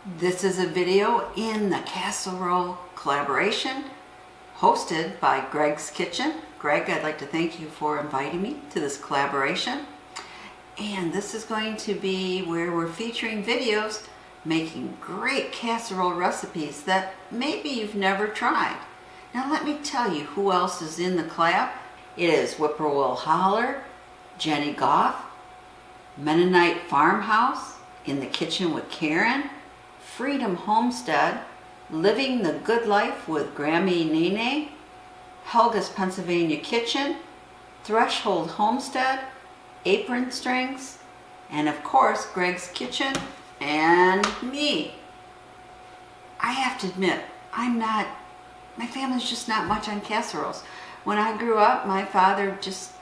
This is a video in the Casserole collaboration hosted by Greg's Kitchen. Greg, I'd like to thank you for inviting me to this collaboration. And this is going to be where we're featuring videos making great casserole recipes that maybe you've never tried. Now let me tell you who else is in the collab. It is Whippoorwill Holler, Jeni Gough, Mennonite Farmhouse, In the Kitchen with Karen, Freedom Homestead, Living the Good Life with Grammie Nene, Helga's Pennsylvania Kitchen, Threshold Homestead, Apron Strings, and of course Greg's Kitchen and me. I have to admit, my family's just not much on casseroles. When I grew up, my father just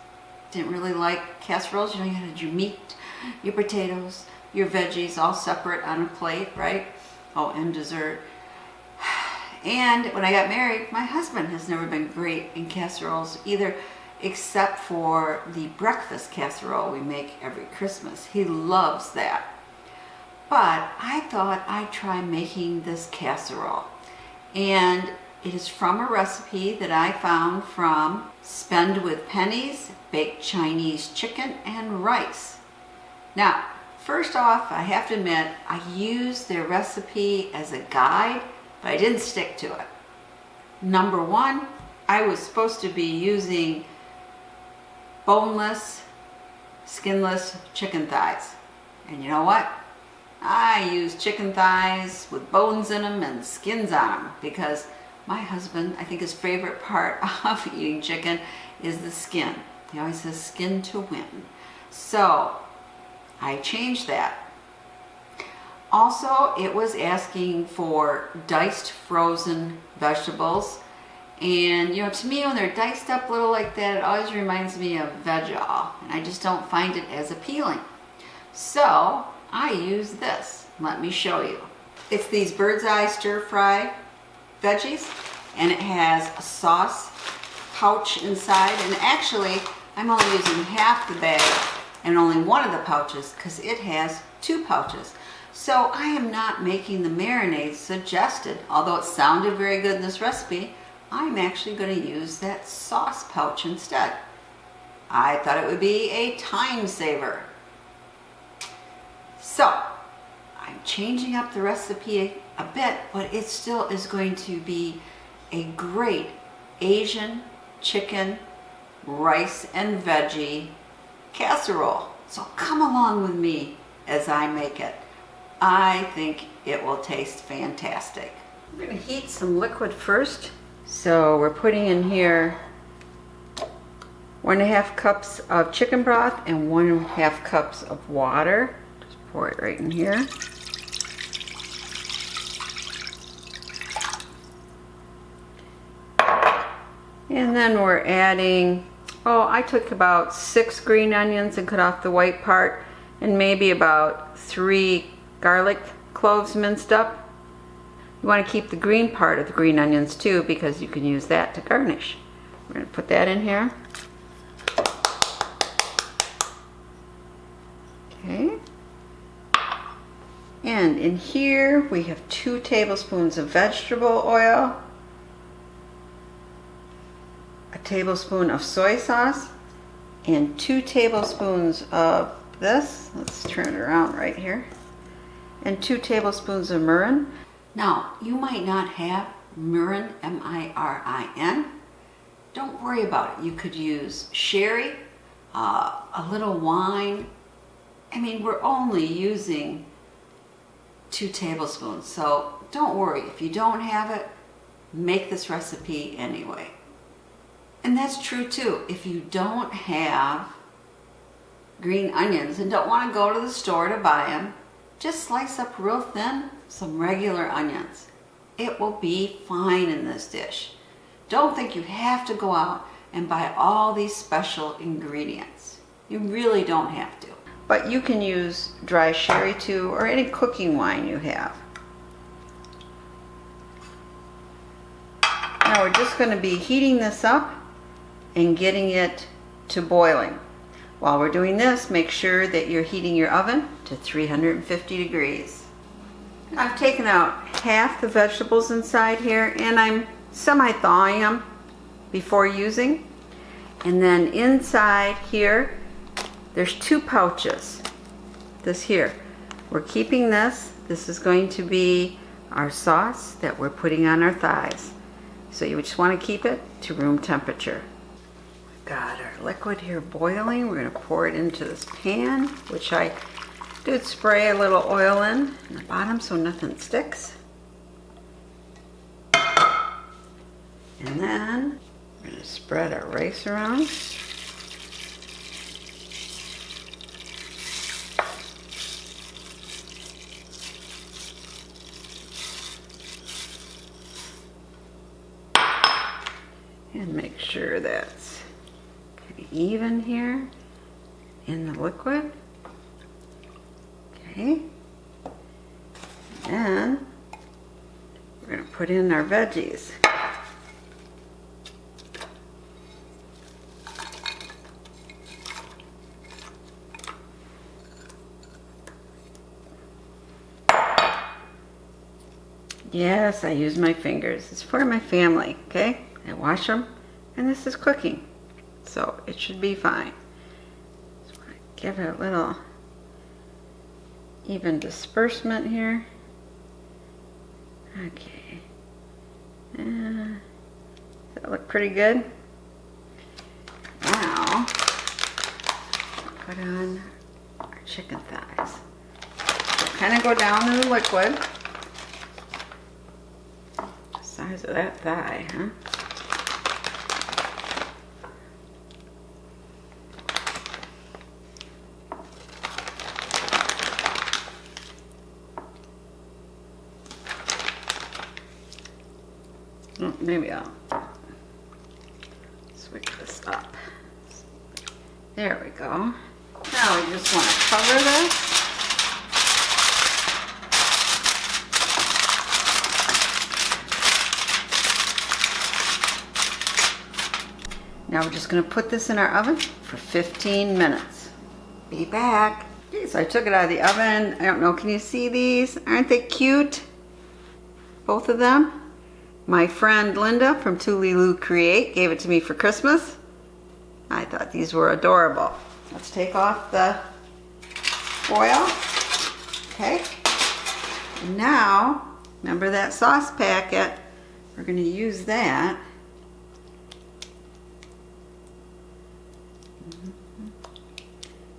didn't really like casseroles. You know, you had your meat, your potatoes, your veggies all separate on a plate, right? Oh, and dessert. And when I got married, my husband has never been great in casseroles either, except for the breakfast casserole we make every Christmas. He loves that. But I thought I'd try making this casserole. And it is from a recipe that I found from Spend with Pennies, Baked Chinese Chicken and Rice. Now, first off, I have to admit, I used their recipe as a guide, but I didn't stick to it. Number one, I was supposed to be using boneless, skinless chicken thighs. And you know what? I use chicken thighs with bones in them and skins on them because my husband, I think his favorite part of eating chicken is the skin. He always says skin to win. So I changed that. Also, it was asking for diced frozen vegetables. And you know, to me, when they're diced up little like that, it always reminds me of veg-all. And I just don't find it as appealing. So I use this. Let me show you. It's these bird's eye stir-fry veggies. And it has a sauce pouch inside. And actually, I'm only using half the bag and only one of the pouches because it has two pouches. So I am not making the marinade suggested. Although it sounded very good in this recipe, I'm actually going to use that sauce pouch instead. I thought it would be a time saver. So I'm changing up the recipe a bit, but it still is going to be a great Asian chicken, rice and veggie casserole. So come along with me as I make it. I think it will taste fantastic. We're going to heat some liquid first. So we're putting in here 1.5 cups of chicken broth and 1.5 cups of water. Just pour it right in here. And then we're adding, I took about 6 green onions and cut off the white part, and maybe about 3 garlic cloves minced up. You want to keep the green part of the green onions too, because you can use that to garnish. We're going to put that in here. Okay. And in here we have 2 tablespoons of vegetable oil, a tablespoon of soy sauce, and 2 tablespoons of this. Let's turn it around right here. And 2 tablespoons of mirin. Now, you might not have mirin, M-I-R-I-N. Don't worry about it. You could use sherry, a little wine. I mean, we're only using 2 tablespoons, so don't worry. If you don't have it, make this recipe anyway. And that's true too. If you don't have green onions and don't want to go to the store to buy them, just slice up real thin some regular onions. It will be fine in this dish. Don't think you have to go out and buy all these special ingredients. You really don't have to. But you can use dry sherry too, or any cooking wine you have. Now we're just going to be heating this up and getting it to boiling. While we're doing this, make sure that you're heating your oven to 350 degrees. I've taken out half the vegetables inside here and I'm semi-thawing them before using. And then inside here, there's 2 pouches. This here. We're keeping this. This is going to be our sauce that we're putting on our thighs. So you just want to keep it to room temperature. We've got our liquid here boiling. We're going to pour it into this pan, which I did spray a little oil in the bottom so nothing sticks. And then we're going to spread our rice around. And make sure that's kind of even here in the liquid. Okay. And we're going to put in our veggies. Yes, I use my fingers. It's for my family, okay? I wash them, and this is cooking, so it should be fine. Just want to give it a little even disbursement here. Okay. Does that look pretty good? Now, put on our chicken thighs. So kind of go down in the liquid. The size of that thigh, huh? Maybe I'll switch this up. There we go. Now we just want to cover this. Now we're just going to put this in our oven for 15 minutes. Be back. Okay, so I took it out of the oven. I don't know, can you see these? Aren't they cute? Both of them. My friend Linda from Tulilu Create gave it to me for Christmas. I thought these were adorable. Let's take off the foil. Okay. And now, remember that sauce packet? We're going to use that.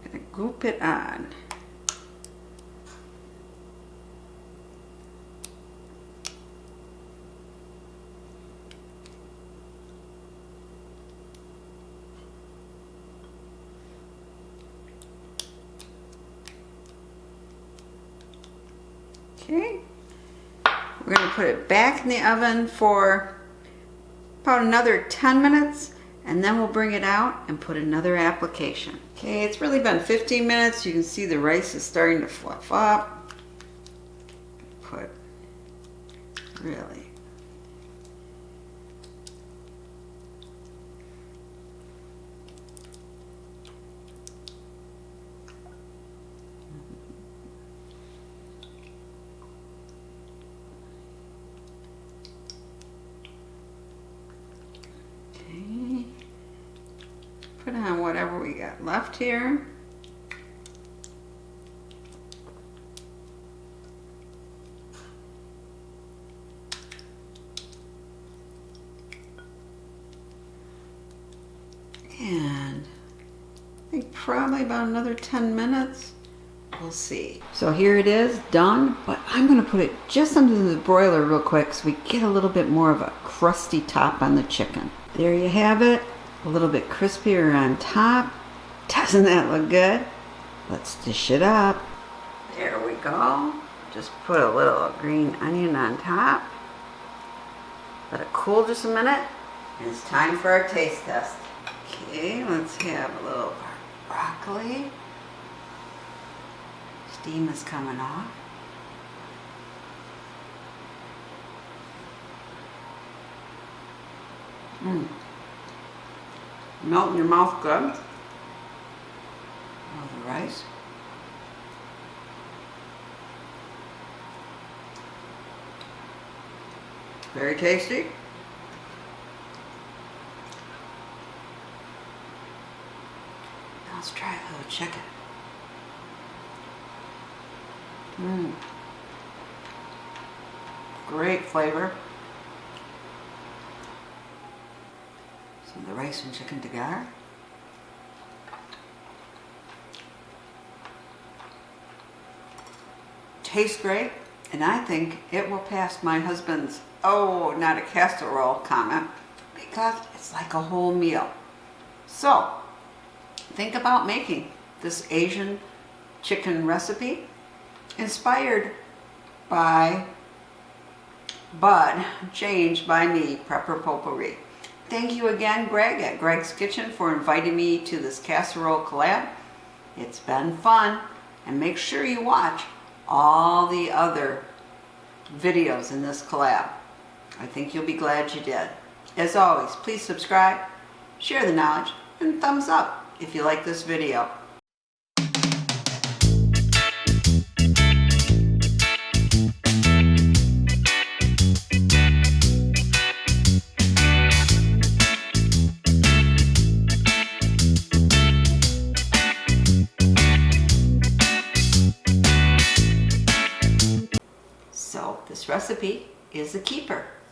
Going to goop it on. Okay, we're going to put it back in the oven for about another 10 minutes and then we'll bring it out and put another application. Okay, it's really been 15 minutes. You can see the rice is starting to fluff up. Put really. Put on whatever we got left here. And I think probably about another 10 minutes. We'll see. So here it is, done, but I'm going to put it just under the broiler real quick so we get a little bit more of a crusty top on the chicken. There you have it. A little bit crispier on top. Doesn't that look good? Let's dish it up. There we go. Just put a little green onion on top. Let it cool just a minute. And it's time for our taste test. Okay, let's have a little broccoli. Steam is coming off. Melt in your mouth good. Love the rice. Very tasty. Now let's try a little chicken. Great flavor. Some of the rice and chicken together. Tastes great, and I think it will pass my husband's "oh, not a casserole" comment, because it's like a whole meal. So think about making this Asian chicken recipe inspired by Bud, changed by me, Prepper Potpourri. Thank you again, Greg at Greg's Kitchen, for inviting me to this casserole collab. It's been fun, and make sure you watch all the other videos in this collab. I think you'll be glad you did. As always, please subscribe, share the knowledge, and thumbs up if you like this video. So this recipe is a keeper.